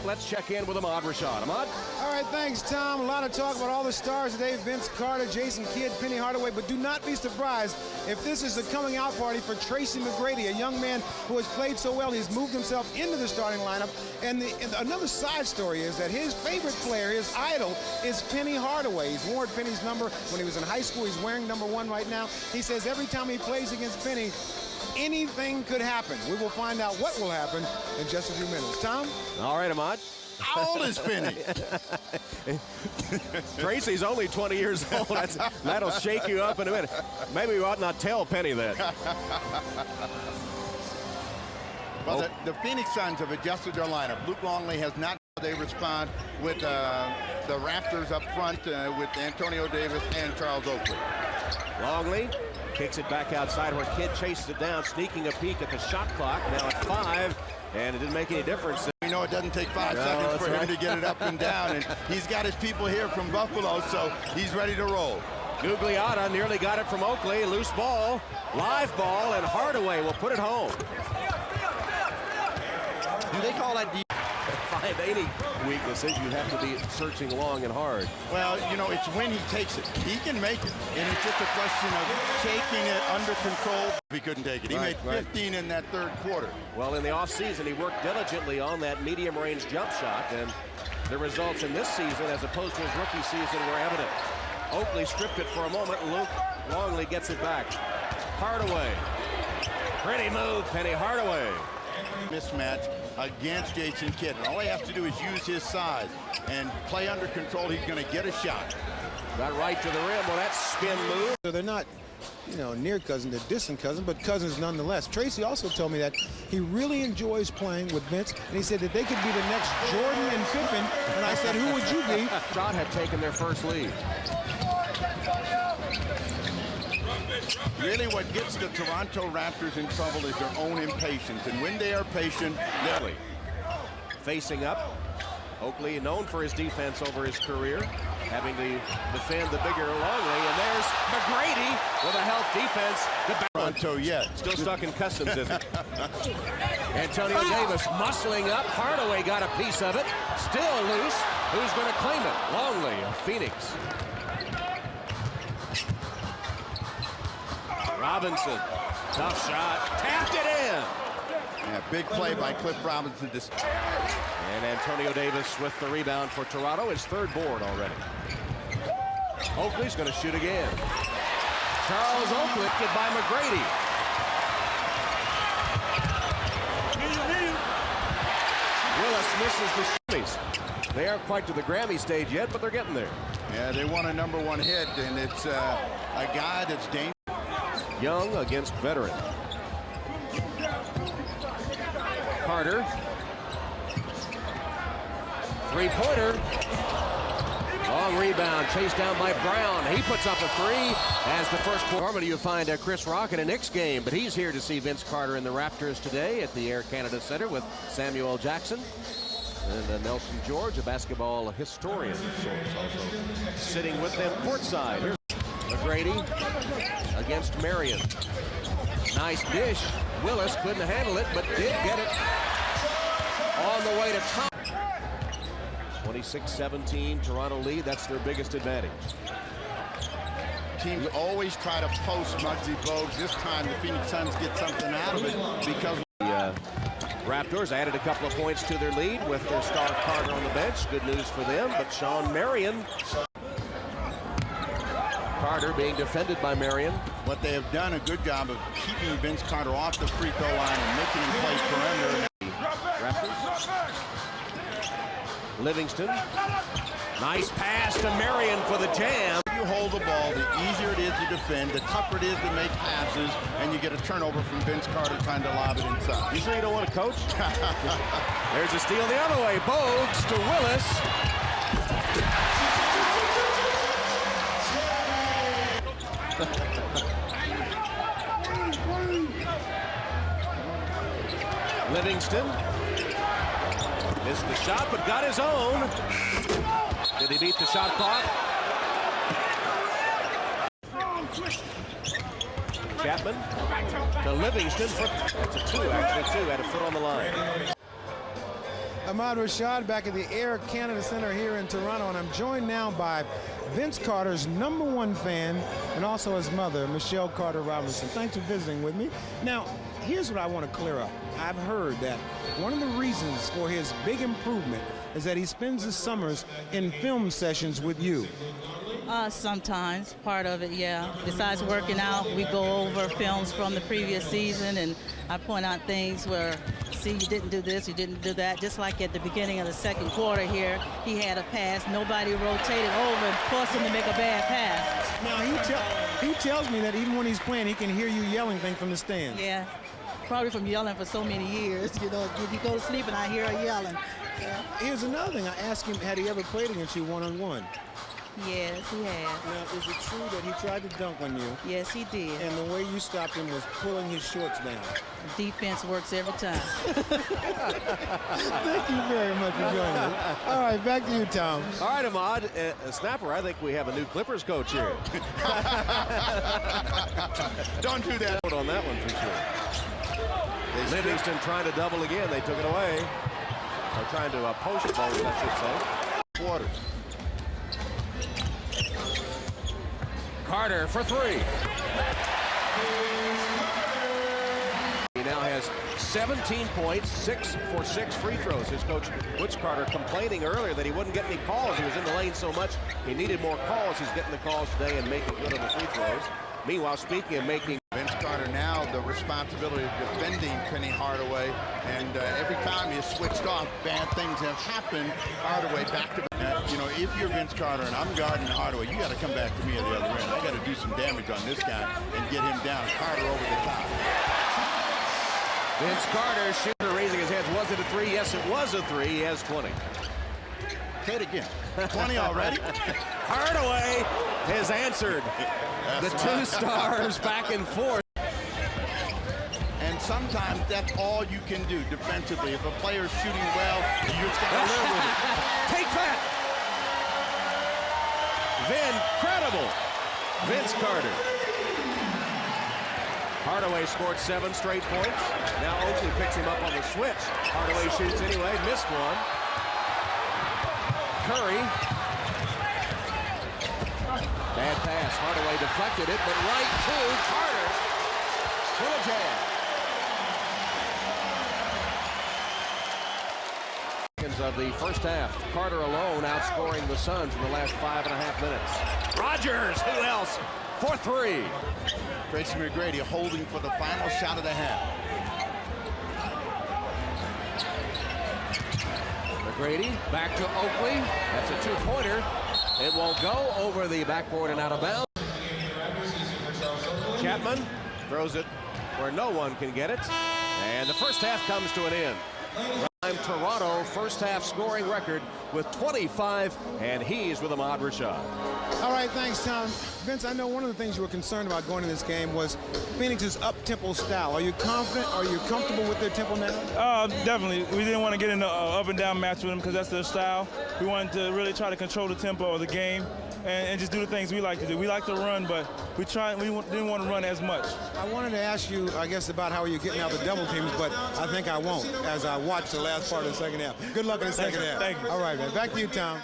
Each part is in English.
Let's check in with Ahmad Rashad. Ahmad? All right, thanks, Tom. A lot of talk about all the stars today. Vince Carter, Jason Kidd, Penny Hardaway. But do not be surprised if this is a coming out party for Tracy McGrady, a young man who has played so well. He's moved himself into the starting lineup. And another side story is that his favorite player, his idol, is Penny Hardaway. He's worn Penny's number when he was in high school. He's wearing number 1 right now. He says every time he plays against Penny, anything could happen. We will find out what will happen in just a few minutes. Tom? All right, Ahmad. How old is Penny? Tracy's only 20 years old. That'll shake you up in a minute. Maybe we ought not tell Penny that. Well, the Phoenix Suns have adjusted their lineup. Luke Longley has not. They respond with the Raptors up front with Antonio Davis and Charles Oakley. Longley kicks it back outside where Kidd chases it down, sneaking a peek at the shot clock. Now at 5, and it didn't make any difference. You know, it doesn't take 5 seconds for him to get it up and down, and he's got his people here from Buffalo, so he's ready to roll. Gugliotta nearly got it from Oakley. Loose ball, live ball, and Hardaway will put it home. Do they call that 580 weaknesses, you have to be searching long and hard. Well, you know, it's when he takes it. He can make it, and it's just a question of taking it under control. He couldn't take it. He made 15 in that third quarter. Well, in the offseason, he worked diligently on that medium-range jump shot, and the results in this season, as opposed to his rookie season, were evident. Oakley stripped it for a moment. Luke Longley gets it back. Hardaway. Pretty move, Penny Hardaway. Mismatch against Jason Kidd. And all he has to do is use his size and play under control. He's going to get a shot. Got right to the rim. Well, that spin move. So they're not, you know, near cousin, they're distant cousin, but cousins nonetheless. Tracy also told me that he really enjoys playing with Vince, and he said that they could be the next Jordan and Pippen. And I said, who would you be? Shot had taken their first lead. Really, what gets the Toronto Raptors in trouble is their own impatience. And when they are patient, they're... Facing up, Oakley, known for his defense over his career, having to defend the bigger Longley. And there's McGrady with a help defense. Toronto, yes. Still stuck in customs, isn't he? Antonio Davis muscling up. Hardaway got a piece of it. Still loose. Who's going to claim it? Longley of Phoenix. Robinson, tough shot, tapped it in. Yeah, big play by Cliff Robinson. And Antonio Davis with the rebound for Toronto, his 3rd board already. Oakley's going to shoot again. Charles Oakley lifted by McGrady. Willis misses the shimmies. They aren't quite to the Grammy stage yet, but they're getting there. Yeah, they want a #1 hit, and it's a guy that's dangerous. Young against veteran. Carter. 3-pointer. Long rebound, chased down by Brown. He puts up a 3 as the first quarter. Normally you find Chris Rock in a Knicks game, but he's here to see Vince Carter and the Raptors today at the Air Canada Center with Samuel Jackson. And Nelson George, a basketball historian of sorts, also sitting with them courtside. Here's McGrady against Marion. Nice dish. Willis couldn't handle it, but did get it on the way to top. 26-17, Toronto lead. That's their biggest advantage. Teams always try to post Muggsy Bogues. This time the Phoenix Suns get something out of it because the Raptors added a couple of points to their lead with their star Carter on the bench. Good news for them, but Sean Marion. Carter being defended by Marion. But they have done a good job of keeping Vince Carter off the free throw line and making him play perimeter. Raptors. Livingston. Nice pass to Marion for the jam. You hold the ball, the easier it is to defend, the tougher it is to make passes, and you get a turnover from Vince Carter trying to lob it inside. You sure you don't want to coach? There's a steal the other way. Bogues to Willis. Livingston missed the shot, but got his own. Did he beat the shot clock? Chapman to Livingston. That's a 2, actually. 2 had a foot on the line. Ahmad Rashad back at the Air Canada Center here in Toronto, and I'm joined now by Vince Carter's #1 fan and also his mother, Michelle Carter Robinson. Thanks for visiting with me. Now, here's what I want to clear up. I've heard that one of the reasons for his big improvement is that he spends his summers in film sessions with you. Sometimes, part of it, yeah. Besides working out, we go over films from the previous season, and I point out things where, see, you didn't do this, you didn't do that. Just like at the beginning of the second quarter here, he had a pass. Nobody rotated over and forced him to make a bad pass. Now, he tells me that even when he's playing, he can hear you yelling things from the stands. Yeah, probably from yelling for so many years. You know, you go to sleep and I hear her yelling. Yeah. Here's another thing. I asked him, had he ever played against you one-on-one? Yes, he has. Now, is it true that he tried to dunk on you? Yes, he did. And the way you stopped him was pulling his shorts down. Defense works every time. Thank you very much for joining us. All right, back to you, Tom. All right, Ahmad, Snapper, I think we have a new Clippers coach here. Don't do that. On that one for sure. Livingston trying to double again. They took it away. Or trying to post it, I should say. Quarters. Carter for three. He now has 17 points, 6 for 6 free throws. His coach, Butch Carter, complaining earlier that he wouldn't get any calls. He was in the lane so much, he needed more calls. He's getting the calls today and making good on the free throws. Meanwhile, speaking of making... Vince Carter now the responsibility of defending Penny Hardaway, and every time he's switched off, bad things have happened. Hardaway back to back. You know, if you're Vince Carter and I'm guarding Hardaway, you got to come back to me at the other end. I got to do some damage on this guy and get him down. Carter over the top. Vince Carter, shooter raising his hands. Was it a three? Yes, it was a three. He has 20. Say it again. 20 already? Hardaway has answered. The two stars back and forth. And sometimes that's all you can do defensively. If a player's shooting well, you just got to live with it. Take that! Incredible! Vince Carter. Hardaway scored 7 straight points. Now Oakley picks him up on the switch. Hardaway shoots anyway, missed one. Curry. Bad pass. Hardaway deflected it, but right to Carter. For the jam. Of the first half, Carter alone outscoring the Suns in the last 5.5 minutes. Rogers, who else? For 3. Tracy McGrady holding for the final shot of the half. McGrady back to Oakley. That's a 2-pointer. It won't go over the backboard and out of bounds. Chapman throws it where no one can get it. And the first half comes to an end. Toronto first half scoring record with 25, and he's with Ahmad Rashad. All right, thanks, Tom. Vince, I know one of the things you were concerned about going into this game was Phoenix's up-tempo style. Are you confident? Are you comfortable with their tempo now? Definitely. We didn't want to get in an up-and-down match with them because that's their style. We wanted to really try to control the tempo of the game and just do the things we like to do. We like to run, but we didn't want to run as much. I wanted to ask you, I guess, about how you're getting out the double teams, but I think I won't as I watch the last part of the second half. Good luck in the second half. Thank you. All right, man. Back to you, Tom.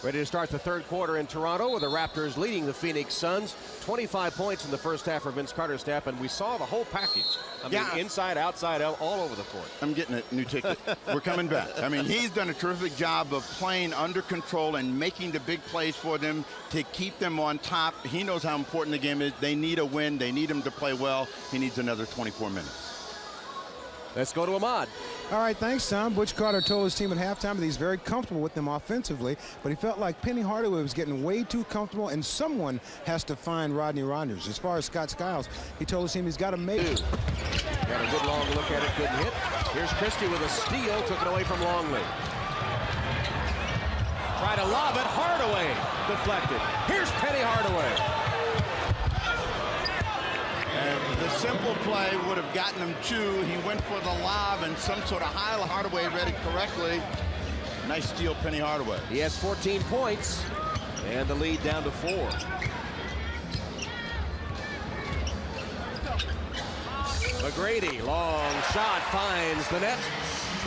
Ready to start the third quarter in Toronto with the Raptors leading the Phoenix Suns. 25 points in the first half for Vince Carter's staff, and we saw the whole package. I mean, inside, outside, all over the court. I'm getting a new ticket. We're coming back. I mean, he's done a terrific job of playing under control and making the big plays for them to keep them on top. He knows how important the game is. They need a win. They need him to play well. He needs another 24 minutes. Let's go to Ahmad. All right, thanks, Tom. Butch Carter told his team at halftime that he's very comfortable with them offensively, but he felt like Penny Hardaway was getting way too comfortable, and someone has to find Rodney Rogers. As far as Scott Skiles, he told his team he's got to make it. Got a good long look at it, couldn't hit. Here's Christie with a steal, took it away from Longley. Tried to lob it, Hardaway deflected. Here's Penny Hardaway. And the simple play would have gotten him 2. He went for the lob and some sort of high. Hardaway read it correctly. Nice steal, Penny Hardaway. He has 14 points and the lead down to 4. McGrady, long shot, finds the net.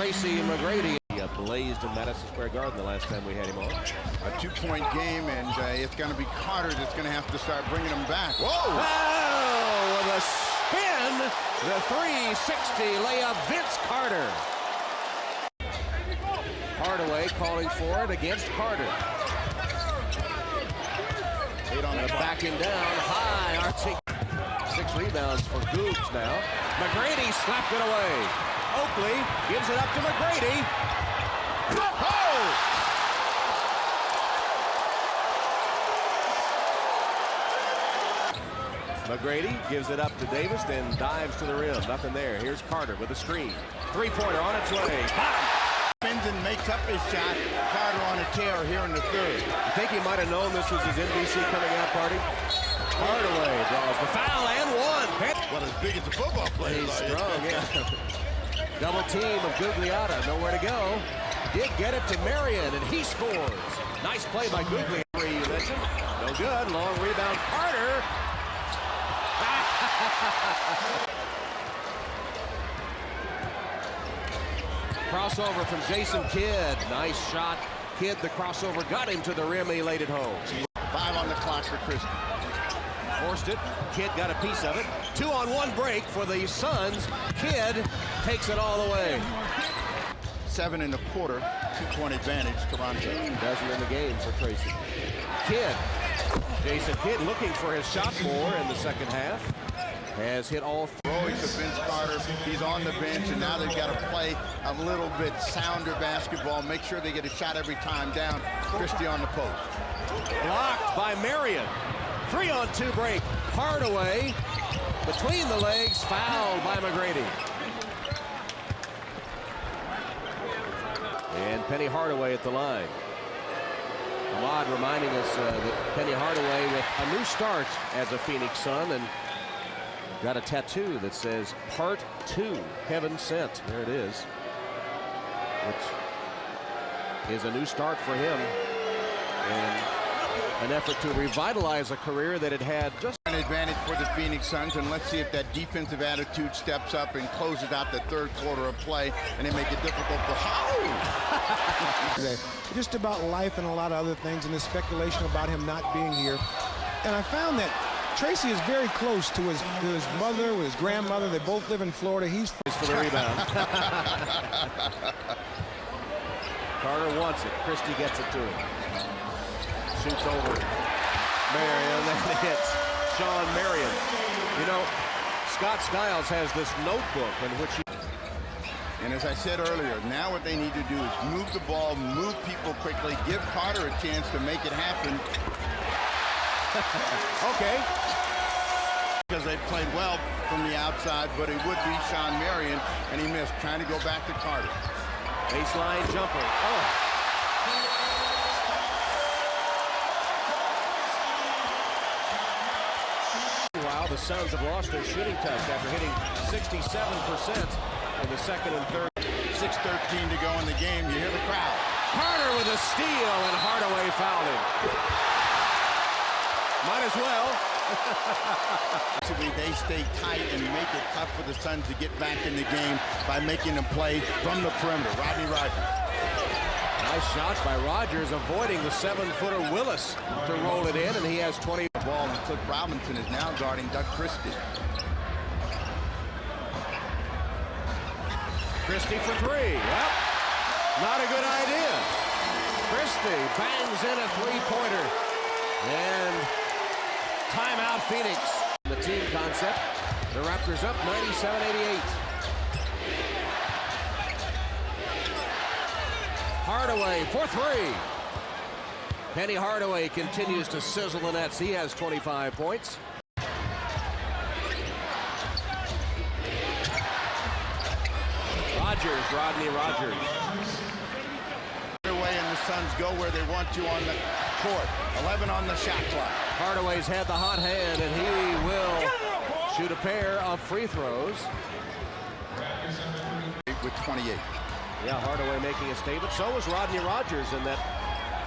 Tracy McGrady. He blazed in Madison Square Garden the last time we had him on. A 2-point game, and it's going to be Carter that's going to have to start bringing them back. Whoa! Oh, with a spin, the 360 layup, Vince Carter. Hardaway calling for it against Carter. 8 on the backing down, high, Archie. 6 rebounds for Googs now. McGrady slapped it away. Oakley gives it up to McGrady. Oh! McGrady gives it up to Davis, then dives to the rim. Nothing there. Here's Carter with a screen. 3-pointer on its way. Bottom. Spins and makes up his shot. Carter on a tear here in the third. I think he might have known this was his NBC coming out party. Hardaway draws the foul and one. Well, as big as a football player. He's strong, yeah. Double team of Gugliotta, nowhere to go. Did get it to Marion, and he scores. Nice play by Gugliotta, you mentioned. No good. Long rebound, Carter. Crossover from Jason Kidd. Nice shot. Kidd, the crossover, got him to the rim, and he laid it home. 5 on the clock for Christie. Forced it. Kidd got a piece of it. 2-on-1 break for the Suns. Kidd takes it all the way. 7 in the quarter. 2-point advantage. Toronto. Doesn't in the game for Tracy. Kidd. Jason Kidd looking for his shot more in the second half. Has hit all 3. Royce of Vince Carter. He's on the bench, and now they've got to play a little bit sounder basketball. Make sure they get a shot every time down. Christie on the post. Blocked by Marion. 3-on-2 break. Hardaway between the legs, fouled by McGrady. And Penny Hardaway at the line. Ahmad reminding us that Penny Hardaway with a new start as a Phoenix Sun, and got a tattoo that says Part 2, Heaven Sent. There it is. Which is a new start for him. And an effort to revitalize a career that had had just an advantage for the Phoenix Suns, and let's see if that defensive attitude steps up and closes out the third quarter of play, and they make it difficult for just about life and a lot of other things, and the speculation about him not being here. And I found that Tracy is very close to his mother, with his grandmother. They both live in Florida. He's for the rebound. Carter wants it. Christie gets it to him. Shoots over Marion, then hits Sean Marion. You know, Scott Skiles has this notebook in which he... And as I said earlier, now what they need to do is move the ball, move people quickly, give Carter a chance to make it happen. Okay. Because they played well from the outside, but it would be Sean Marion, and he missed, trying to go back to Carter. Baseline jumper. Oh. The Suns have lost their shooting touch after hitting 67% in the second and third. 6:13 to go in the game. You hear the crowd. Carter with a steal, and Hardaway fouled him. Might as well. They stay tight and make it tough for the Suns to get back in the game by making them play from the perimeter. Rodney Rogers. Nice shot by Rogers, avoiding the 7-footer Willis to roll it in, and he has 20. Ball, and Cliff Robinson is now guarding Doug Christie. Christie for 3. Yep. Not a good idea. Christie bangs in a 3-pointer. And timeout Phoenix. The team concept. The Raptors up 97-88. Hardaway for 3. Penny Hardaway continues to sizzle the nets. He has 25 points. Rodney Rogers. Hardaway and the Suns go where they want to on the court. 11 on the shot clock. Hardaway's had the hot hand, and he will shoot a pair of free throws. With 28. Yeah, Hardaway making a statement. So was Rodney Rogers in that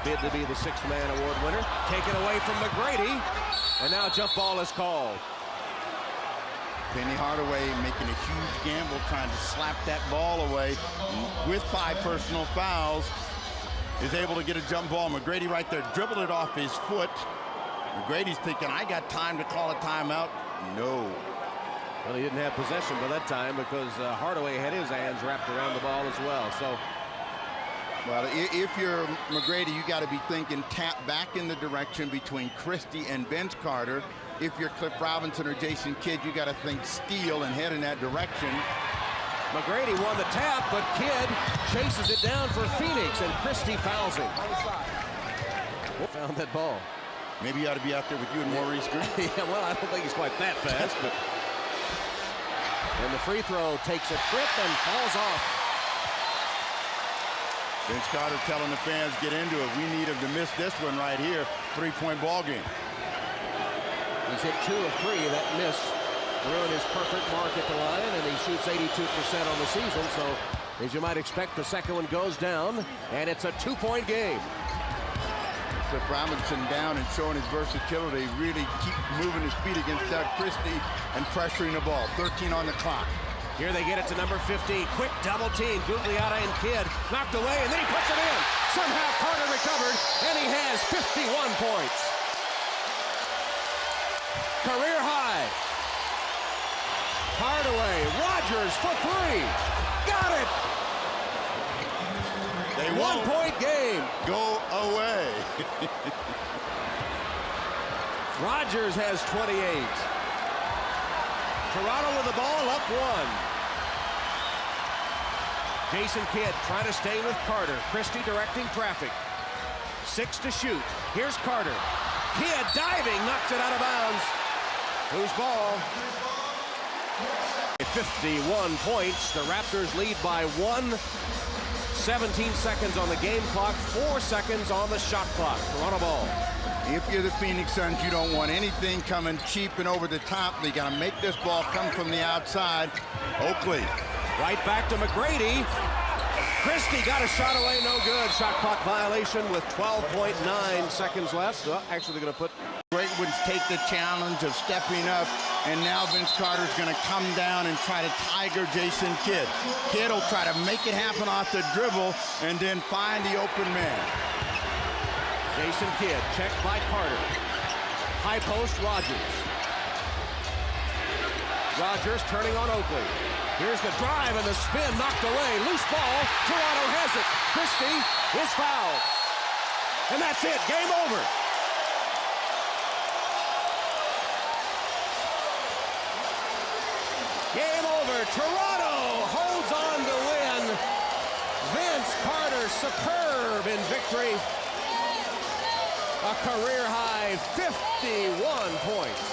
bid to be the 6th man award winner. Taken away from McGrady, and now jump ball is called. Penny Hardaway making a huge gamble, trying to slap that ball away with 5 personal fouls. Is able to get a jump ball. McGrady right there dribbled it off his foot. McGrady's thinking, I got time to call a timeout. No. Well, he didn't have possession by that time because Hardaway had his hands wrapped around the ball as well. So, well, if you're McGrady, you got to be thinking tap back in the direction between Christie and Vince Carter. If you're Cliff Robinson or Jason Kidd, you got to think steal and head in that direction. McGrady won the tap, but Kidd chases it down for Phoenix, and Christie fouls him. Found that ball. Maybe you ought to be out there with you and Maurice Green. Yeah, well, I don't think he's quite that fast, but. And the free throw takes a trip and falls off. Vince Carter telling the fans, get into it. We need him to miss this one right here. 3-point ball game. He's hit 2 of 3. That miss ruined his perfect mark at the line, and he shoots 82% on the season. So, as you might expect, the second one goes down, and it's a 2-point game. Cliff Robinson down and showing his versatility, really keep moving his feet against Doug Christie and pressuring the ball. 13 on the clock. Here they get it to number 15. Quick double team. Gugliotta and Kidd knocked away, and then he puts it in. Somehow Carter recovered, and he has 51 points. Career high. Hardaway, Rogers for 3. Got it. They 1-point game. Go away. Rogers has 28. Toronto with the ball, up 1. Jason Kidd trying to stay with Carter. Christie directing traffic. 6 to shoot. Here's Carter. Kidd diving, knocks it out of bounds. Whose ball? 51 points. The Raptors lead by 1. 17 seconds on the game clock, 4 seconds on the shot clock. Toronto ball. If you're the Phoenix Suns, you don't want anything coming cheap and over the top. They got to make this ball come from the outside. Oakley. Right back to McGrady. Christie got a shot away, no good. Shot clock violation with 12.9 seconds left. Well, actually, they're going to put... Great ones take the challenge of stepping up, and now Vince Carter's going to come down and try to tiger Jason Kidd. Kidd will try to make it happen off the dribble and then find the open man. Jason Kidd checked by Carter. High post, Rogers. Rogers turning on Oakley. Here's the drive and the spin knocked away. Loose ball. Toronto has it. Christie is fouled. And that's it. Game over. Game over. Toronto holds on to win. Vince Carter superb in victory. A career high 51 points.